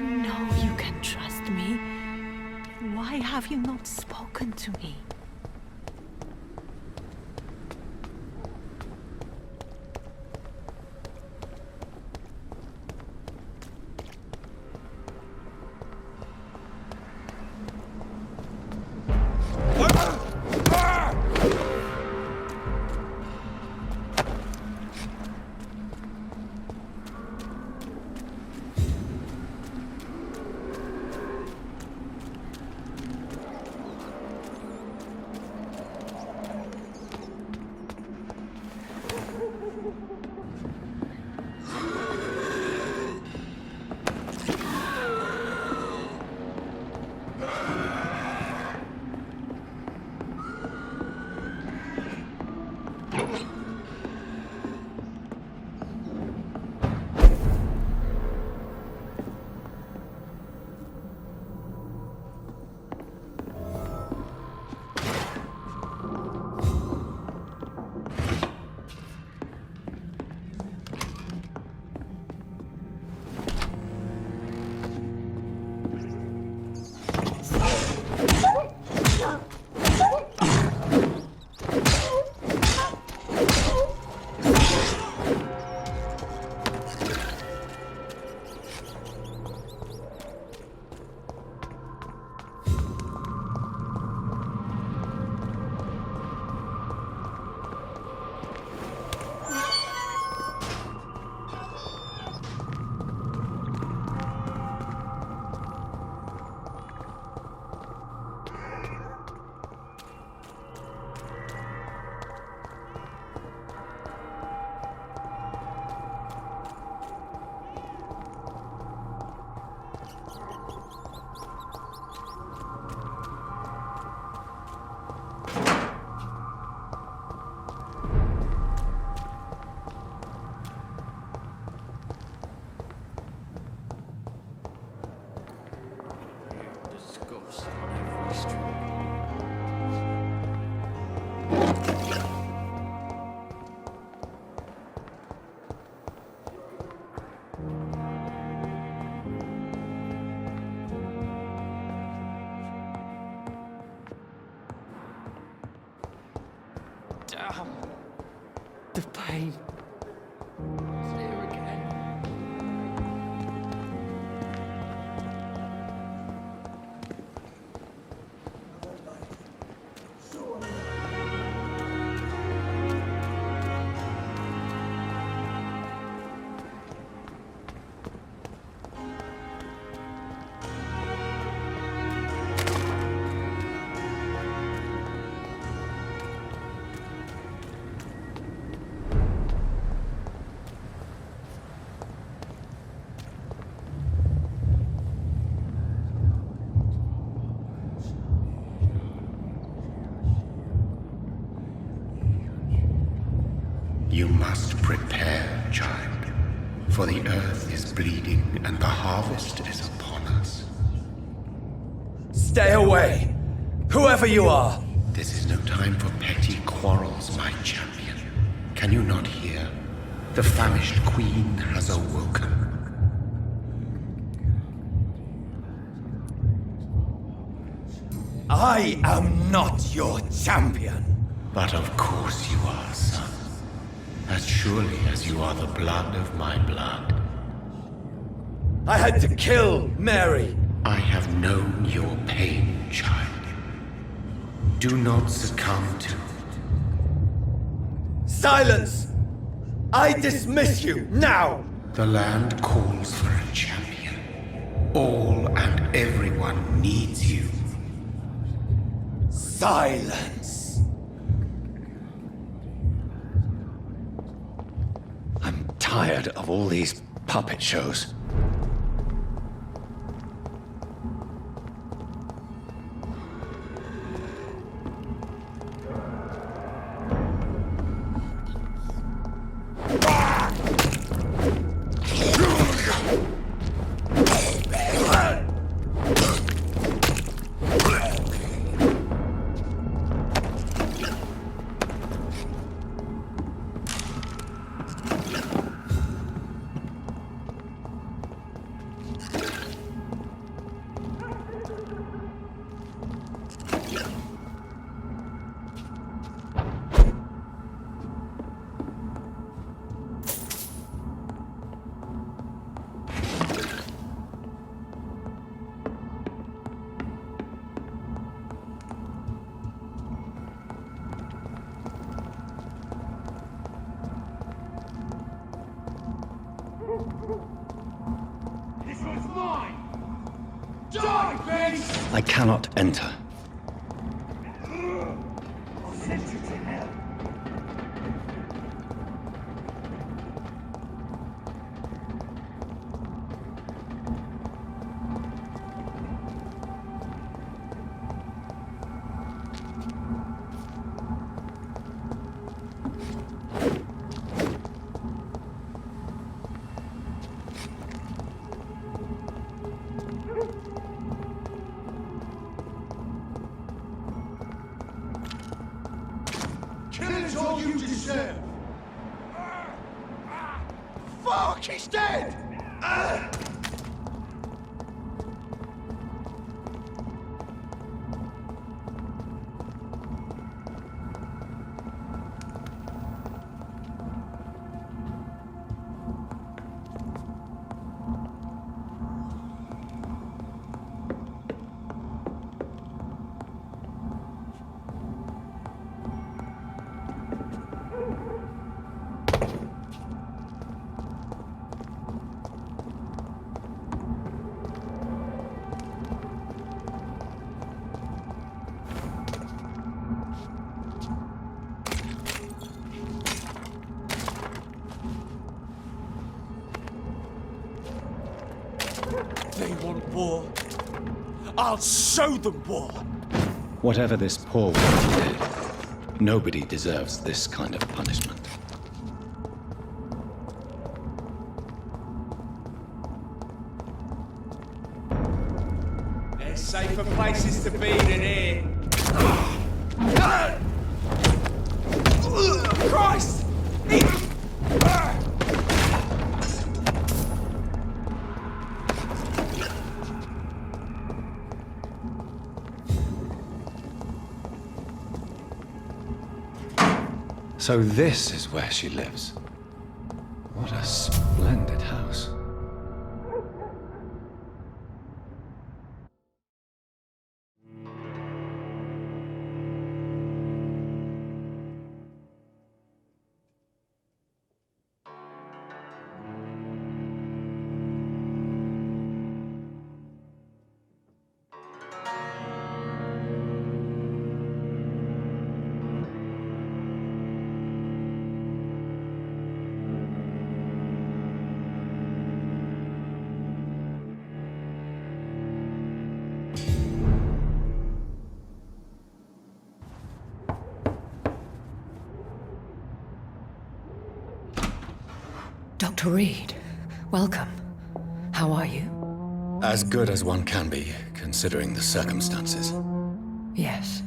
You know you can trust me. Why have you not spoken to me? The pain. It's here again. You must prepare, child, for the earth is bleeding and the harvest is upon us. Stay away! Whoever you are! This is no time for petty quarrels, my champion. Can you not hear? The famished queen has awoken. I am not your champion! But of course you are, son. As surely as you are the blood of my blood. I had to kill Mary! I have known your pain, child. Do not succumb to... Silence! I dismiss you, now! The land calls for a champion. All and everyone needs you. Silence! I'm tired of all these puppet shows. Die, beast! I cannot enter. I'll send you to hell. Killing's all you deserve! Fuck, he's dead! They want war. I'll show them war. Whatever this poor woman did, nobody deserves this kind of punishment. There's safer places to be than here. Christ! So this is where she lives. What a splendid house. Dr. Reed, welcome. How are you? As good as one can be, considering the circumstances. Yes.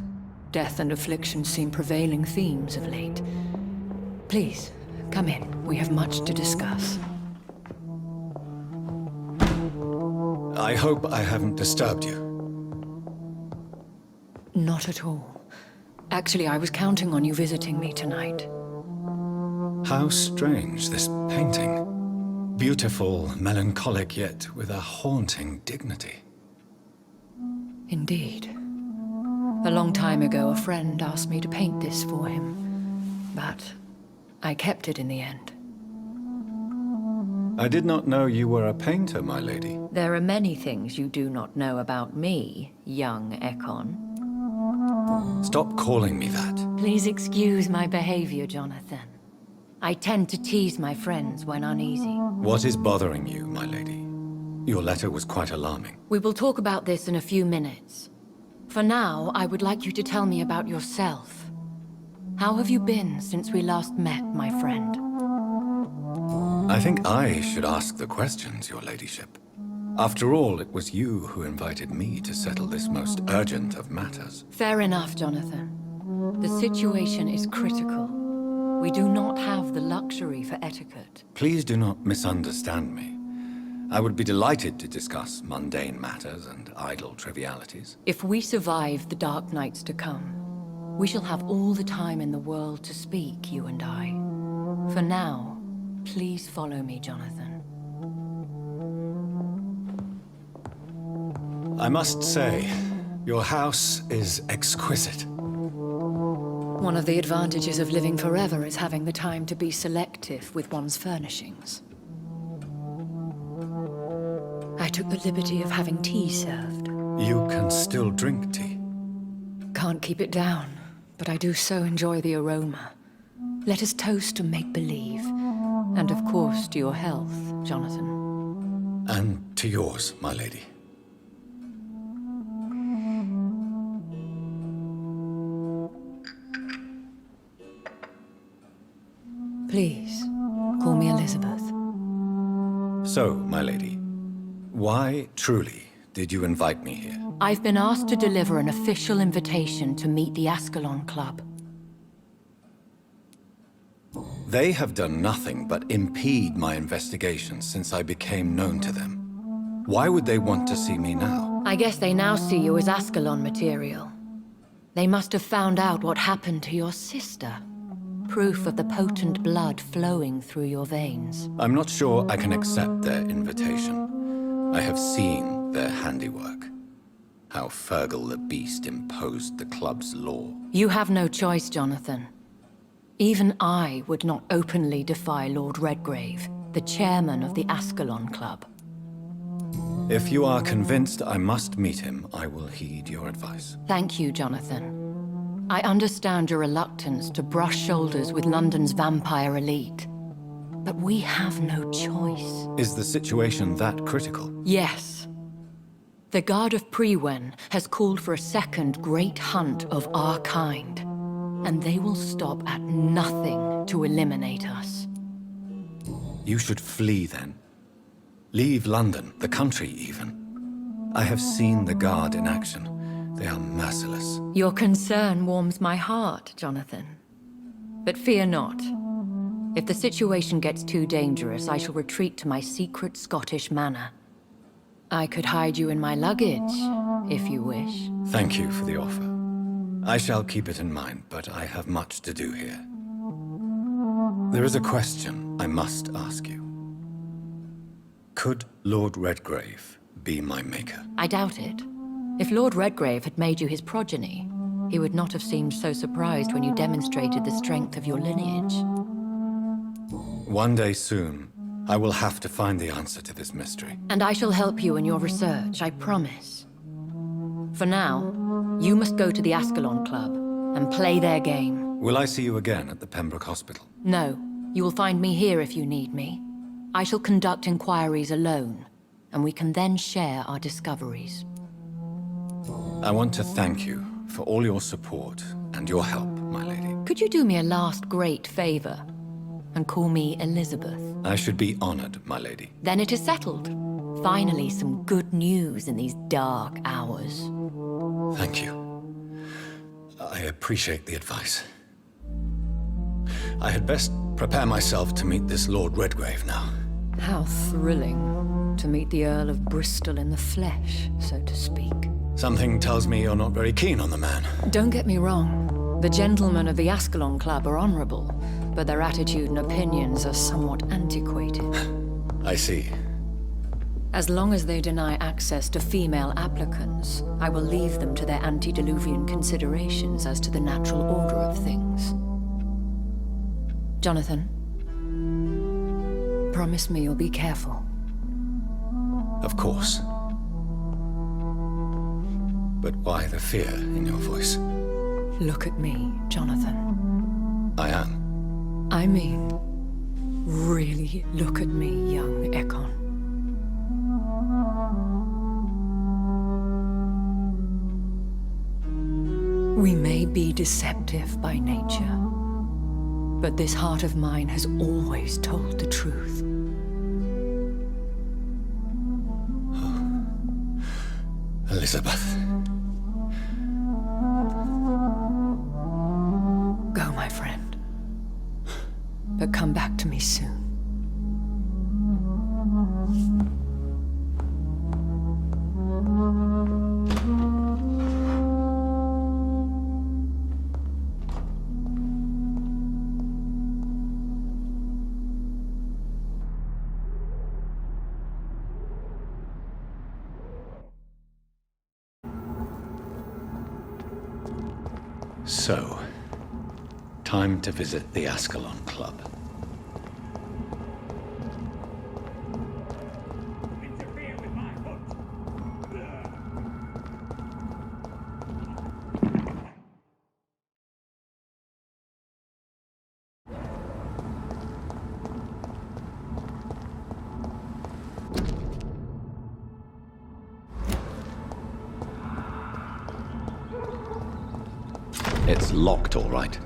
Death and affliction seem prevailing themes of late. Please, come in. We have much to discuss. I hope I haven't disturbed you. Not at all. Actually, I was counting on you visiting me tonight. How strange, this painting. Beautiful, melancholic, yet with a haunting dignity. Indeed. A long time ago, a friend asked me to paint this for him. But I kept it in the end. I did not know you were a painter, my lady. There are many things you do not know about me, young Ekon. Stop calling me that. Please excuse my behavior, Jonathan. I tend to tease my friends when uneasy. What is bothering you, my lady? Your letter was quite alarming. We will talk about this in a few minutes. For now, I would like you to tell me about yourself. How have you been since we last met, my friend? I think I should ask the questions, your ladyship. After all, it was you who invited me to settle this most urgent of matters. Fair enough, Jonathan. The situation is critical. We do not have the luxury for etiquette. Please do not misunderstand me. I would be delighted to discuss mundane matters and idle trivialities. If we survive the dark nights to come, we shall have all the time in the world to speak, you and I. For now, please follow me, Jonathan. I must say, your house is exquisite. One of the advantages of living forever is having the time to be selective with one's furnishings. I took the liberty of having tea served. You can still drink tea. Can't keep it down, but I do so enjoy the aroma. Let us toast to make-believe. And of course to your health, Jonathan. And to yours, my lady. Please, call me Elizabeth. So, my lady, why truly did you invite me here? I've been asked to deliver an official invitation to meet the Ascalon Club. They have done nothing but impede my investigations since I became known to them. Why would they want to see me now? I guess they now see you as Ascalon material. They must have found out what happened to your sister. Proof of the potent blood flowing through your veins. I'm not sure I can accept their invitation. I have seen their handiwork. How Fergal the Beast imposed the club's law. You have no choice, Jonathan. Even I would not openly defy Lord Redgrave, the chairman of the Ascalon Club. If you are convinced I must meet him, I will heed your advice. Thank you, Jonathan. I understand your reluctance to brush shoulders with London's vampire elite. But we have no choice. Is the situation that critical? Yes. The Guard of Prewen has called for a second great hunt of our kind. And they will stop at nothing to eliminate us. You should flee then. Leave London, the country even. I have seen the Guard in action. They are merciless. Your concern warms my heart, Jonathan. But fear not. If the situation gets too dangerous, I shall retreat to my secret Scottish manor. I could hide you in my luggage, if you wish. Thank you for the offer. I shall keep it in mind, but I have much to do here. There is a question I must ask you. Could Lord Redgrave be my maker? I doubt it. If Lord Redgrave had made you his progeny, he would not have seemed so surprised when you demonstrated the strength of your lineage. One day soon, I will have to find the answer to this mystery. And I shall help you in your research, I promise. For now, you must go to the Ascalon Club and play their game. Will I see you again at the Pembroke Hospital? No, you will find me here if you need me. I shall conduct inquiries alone, and we can then share our discoveries. I want to thank you for all your support and your help, my lady. Could you do me a last great favor and call me Elizabeth? I should be honored, my lady. Then it is settled. Finally, some good news in these dark hours. Thank you. I appreciate the advice. I had best prepare myself to meet this Lord Redgrave now. How thrilling to meet the Earl of Bristol in the flesh, so to speak. Something tells me you're not very keen on the man. Don't get me wrong. The gentlemen of the Ascalon Club are honorable, but their attitude and opinions are somewhat antiquated. I see. As long as they deny access to female applicants, I will leave them to their antediluvian considerations as to the natural order of things. Jonathan, promise me you'll be careful. Of course. But why the fear in your voice? Look at me, Jonathan. I am. I mean, really look at me, young Ekon. We may be deceptive by nature, but this heart of mine has always told the truth. Elizabeth. Go, my friend. But come back to me soon. So, time to visit the Ascalon Club. Interfere with my It's locked, all right.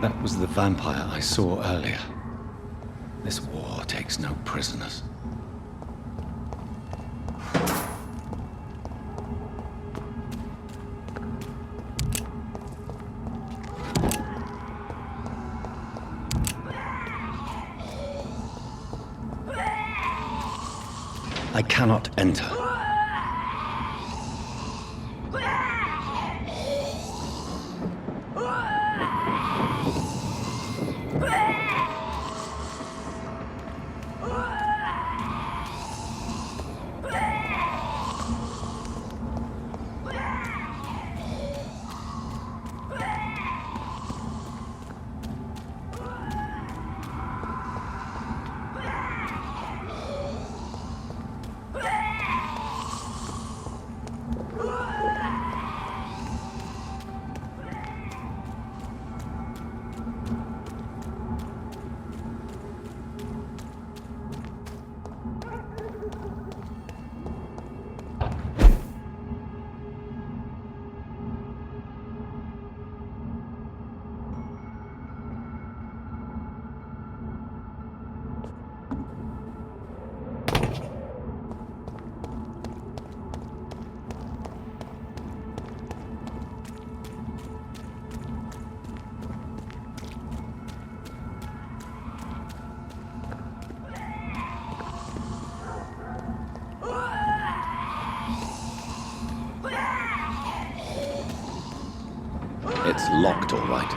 That was the vampire I saw earlier. This war takes no prisoners. I cannot enter. It's locked, all right.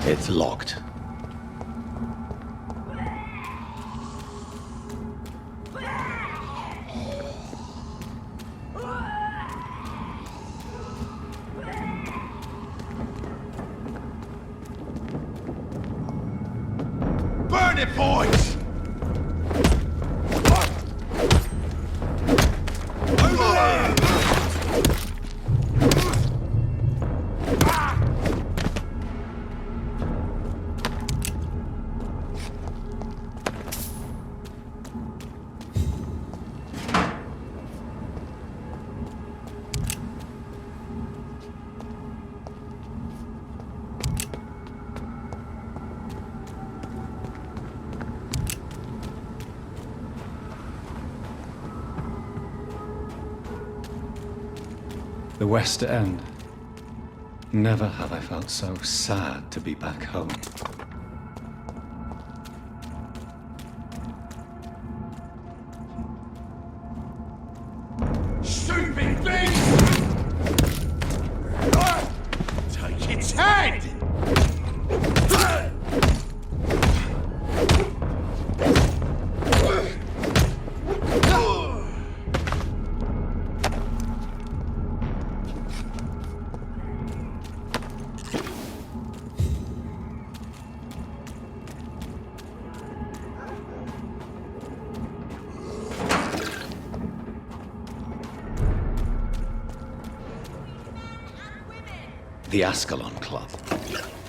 It's locked. Burn it, boys! The West End. Never have I felt so sad to be back home. Stupid thing! Take its head! The Ascalon Club.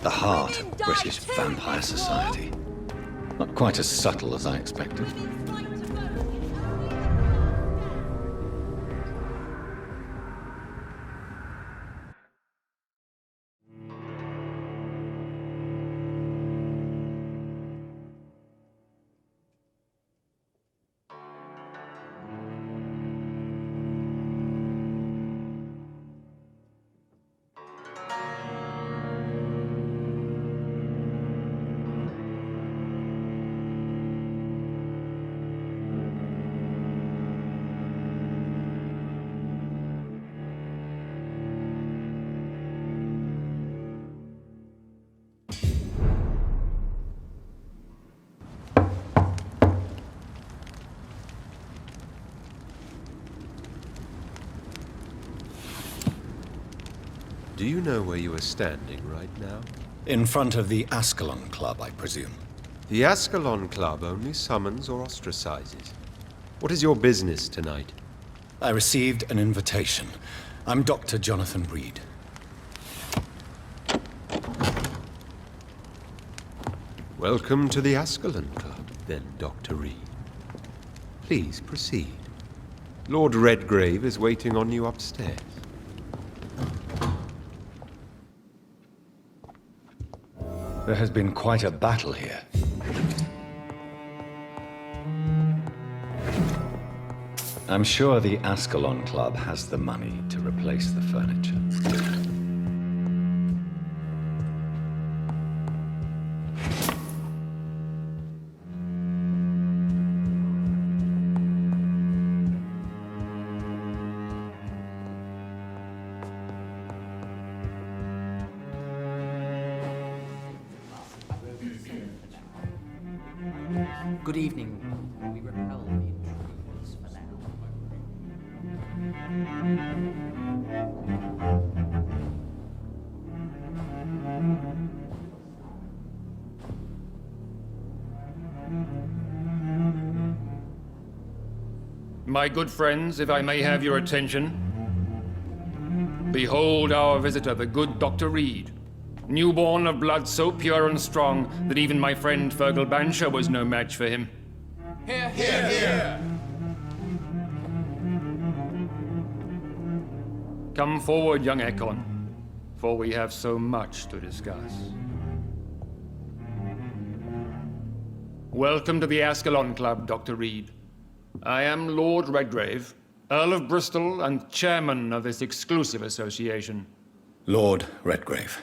The heart of British vampire society. Not quite as subtle as I expected. Do you know where you are standing right now? In front of the Ascalon Club, I presume. The Ascalon Club only summons or ostracizes. What is your business tonight? I received an invitation. I'm Dr. Jonathan Reed. Welcome to the Ascalon Club, then, Dr. Reed. Please proceed. Lord Redgrave is waiting on you upstairs. There has been quite a battle here. I'm sure the Ascalon Club has the money to replace the furniture. Good evening. We repel the intruders for now. My good friends, if I may have your attention. Behold our visitor, the good Dr. Reed. Newborn of blood so pure and strong that even my friend Fergal Bansher was no match for him. Here, here, here! Come forward, young Ekon, for we have so much to discuss. Welcome to the Ascalon Club, Dr. Reed. I am Lord Redgrave, Earl of Bristol and chairman of this exclusive association. Lord Redgrave.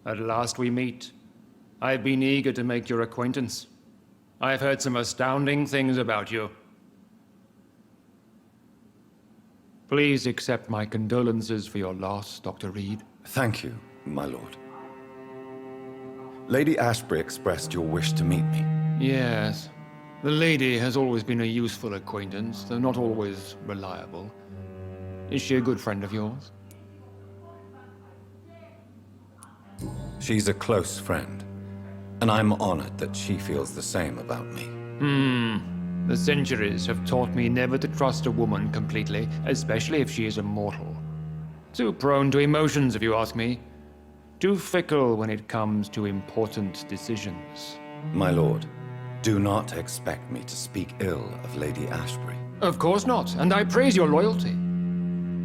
At last we meet. I've been eager to make your acquaintance. I've heard some astounding things about you. Please accept my condolences for your loss, Dr. Reed. Thank you, my lord. Lady Ashbury expressed your wish to meet me. Yes. The lady has always been a useful acquaintance, though not always reliable. Is she a good friend of yours? She's a close friend, and I'm honored that she feels the same about me. The centuries have taught me never to trust a woman completely, especially if she is immortal. Too prone to emotions, if you ask me. Too fickle when it comes to important decisions. My lord, do not expect me to speak ill of Lady Ashbury. Of course not, and I praise your loyalty.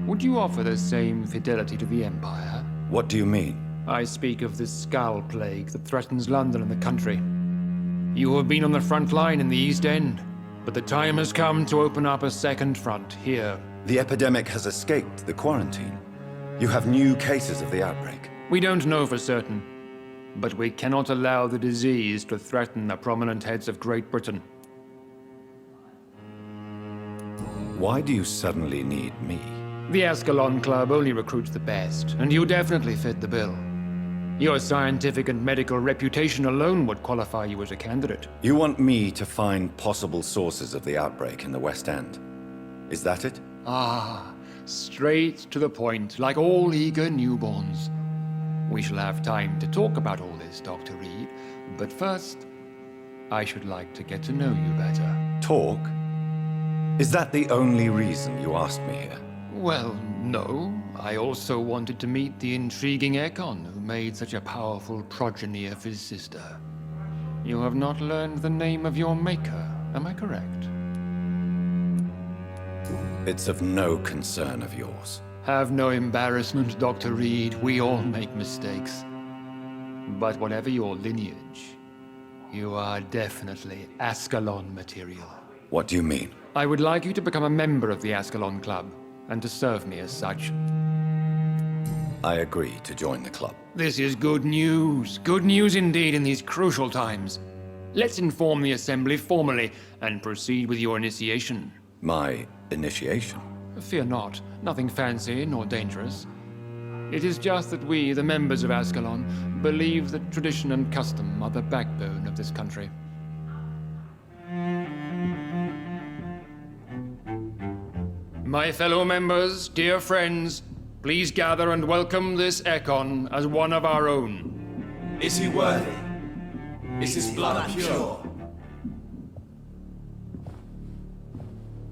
Would you offer the same fidelity to the Empire? What do you mean? I speak of the Skull Plague that threatens London and the country. You have been on the front line in the East End, but the time has come to open up a second front here. The epidemic has escaped the quarantine. You have new cases of the outbreak. We don't know for certain, but we cannot allow the disease to threaten the prominent heads of Great Britain. Why do you suddenly need me? The Ascalon Club only recruits the best, and you definitely fit the bill. Your scientific and medical reputation alone would qualify you as a candidate. You want me to find possible sources of the outbreak in the West End? Is that it? Ah, straight to the point, like all eager newborns. We shall have time to talk about all this, Dr. Reed, but first, I should like to get to know you better. Talk? Is that the only reason you asked me here? Well, no. I also wanted to meet the intriguing Ekon, who made such a powerful progeny of his sister. You have not learned the name of your maker, am I correct? It's of no concern of yours. Have no embarrassment, Dr. Reed. We all make mistakes. But whatever your lineage, you are definitely Ascalon material. What do you mean? I would like you to become a member of the Ascalon Club, and to serve me as such. I agree to join the club. This is good news. Good news indeed in these crucial times. Let's inform the Assembly formally and proceed with your initiation. My initiation? Fear not. Nothing fancy nor dangerous. It is just that we, the members of Ascalon, believe that tradition and custom are the backbone of this country. My fellow members, dear friends, please gather and welcome this Ekon as one of our own. Is he worthy? Is his blood pure?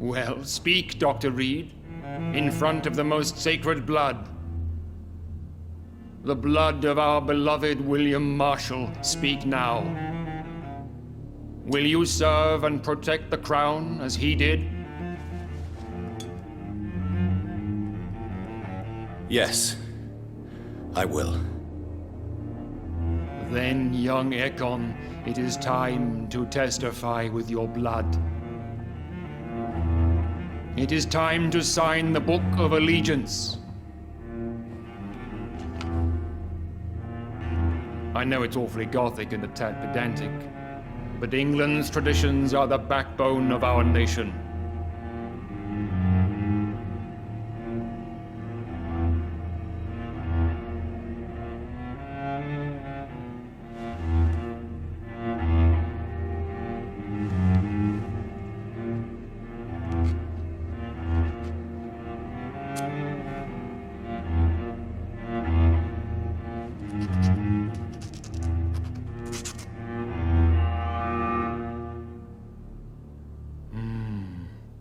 Well, speak, Dr. Reed, in front of the most sacred blood. The blood of our beloved William Marshall, speak now. Will you serve and protect the crown as he did? Yes, I will. Then, young Ekon, it is time to testify with your blood. It is time to sign the Book of Allegiance. I know it's awfully gothic and a tad pedantic, but England's traditions are the backbone of our nation.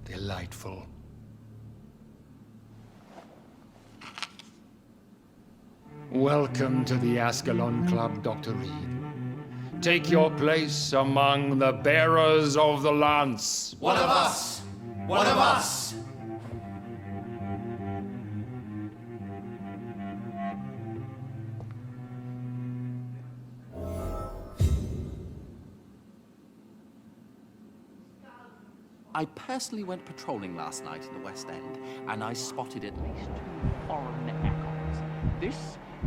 Delightful. Welcome to the Ascalon Club, Dr. Reed. Take your place among the bearers of the lance. One of us! One of us! I personally went patrolling last night in the West End, and I spotted at least 2 foreign echoes. This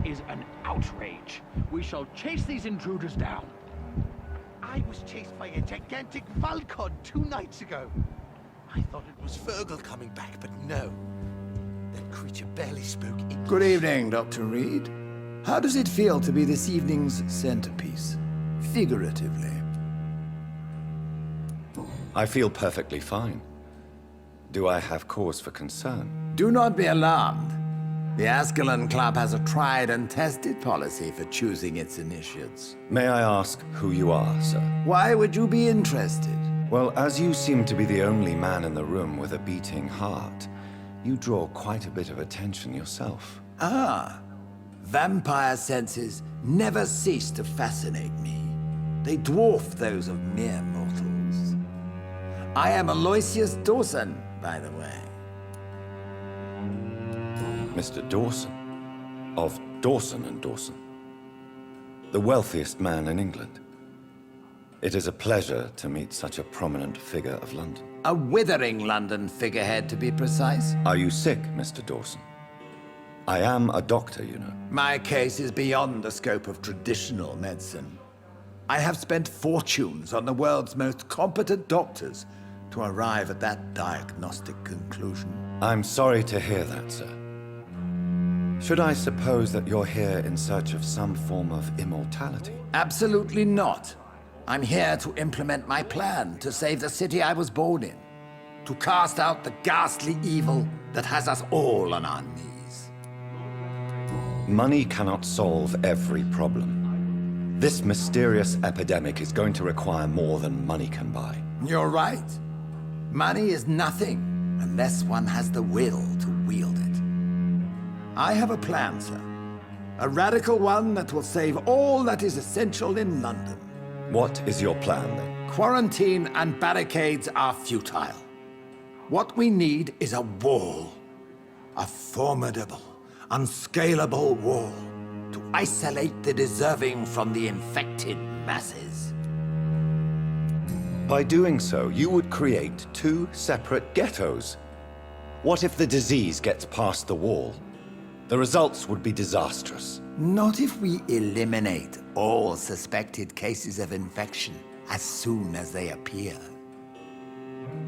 is an outrage. We shall chase these intruders down. I was chased by a gigantic Falcon 2 nights ago. I thought it was Fergal coming back, but no. That creature barely spoke English. Good evening, Dr. Reed. How does it feel to be this evening's centerpiece? Figuratively. I feel perfectly fine. Do I have cause for concern? Do not be alarmed. The Ascalon Club has a tried and tested policy for choosing its initiates. May I ask who you are, sir? Why would you be interested? Well, as you seem to be the only man in the room with a beating heart, you draw quite a bit of attention yourself. Ah, vampire senses never cease to fascinate me. They dwarf those of mere mortals. I am Aloysius Dawson, by the way. Mr. Dawson? Of Dawson and Dawson? The wealthiest man in England. It is a pleasure to meet such a prominent figure of London. A withering London figurehead, to be precise. Are you sick, Mr. Dawson? I am a doctor, you know. My case is beyond the scope of traditional medicine. I have spent fortunes on the world's most competent doctors, to arrive at that diagnostic conclusion. I'm sorry to hear that, sir. Should I suppose that you're here in search of some form of immortality? Absolutely not. I'm here to implement my plan to save the city I was born in. To cast out the ghastly evil that has us all on our knees. Money cannot solve every problem. This mysterious epidemic is going to require more than money can buy. You're right. Money is nothing unless one has the will to wield it. I have a plan, sir. A radical one that will save all that is essential in London. What is your plan, then? Quarantine and barricades are futile. What we need is a wall. A formidable, unscalable wall to isolate the deserving from the infected masses. By doing so, you would create two separate ghettos. What if the disease gets past the wall? The results would be disastrous. Not if we eliminate all suspected cases of infection as soon as they appear.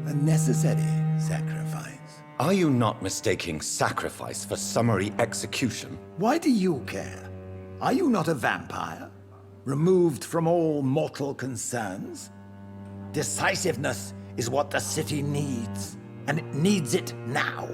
A necessary sacrifice. Are you not mistaking sacrifice for summary execution? Why do you care? Are you not a vampire? Removed from all mortal concerns? Decisiveness is what the city needs, and it needs it now.